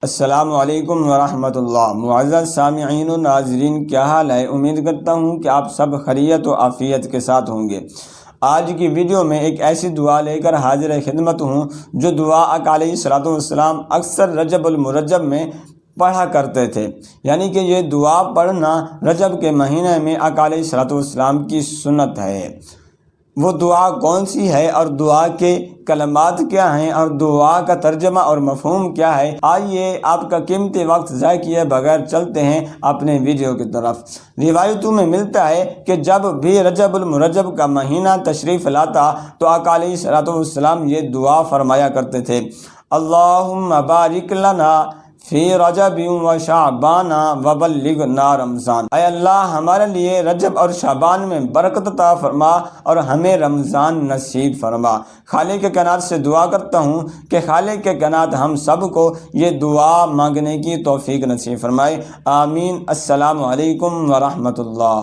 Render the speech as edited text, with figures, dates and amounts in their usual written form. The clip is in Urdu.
السلام علیکم ورحمۃ اللہ۔ معزز سامعین و ناظرین، کیا حال ہے؟ امید کرتا ہوں کہ آپ سب خیریت و عافیت کے ساتھ ہوں گے۔ آج کی ویڈیو میں ایک ایسی دعا لے کر حاضر خدمت ہوں جو دعا آقا علیہ الصلوۃ والسلام اکثر رجب المرجب میں پڑھا کرتے تھے، یعنی کہ یہ دعا پڑھنا رجب کے مہینے میں آقا علیہ الصلوۃ والسلام کی سنت ہے۔ وہ دعا کون سی ہے اور دعا کے کلمات کیا ہیں اور دعا کا ترجمہ اور مفہوم کیا ہے؟ آئیے آپ کا قیمتی وقت ضائع کیے بغیر چلتے ہیں اپنے ویڈیو کی طرف۔ روایتوں میں ملتا ہے کہ جب بھی رجب المرجب کا مہینہ تشریف لاتا تو آقا علیہ الصلوۃ والسلام یہ دعا فرمایا کرتے تھے: اللہم بارک لنا فی رجب و شعبان وبلغنا رمضان۔ اے اللہ، ہمارے لیے رجب اور شعبان میں برکت عطا فرما اور ہمیں رمضان نصیب فرما۔ خالق کائنات سے دعا کرتا ہوں کہ خالق کائنات ہم سب کو یہ دعا مانگنے کی توفیق نصیب فرمائے۔ آمین۔ السلام علیکم ورحمۃ اللہ۔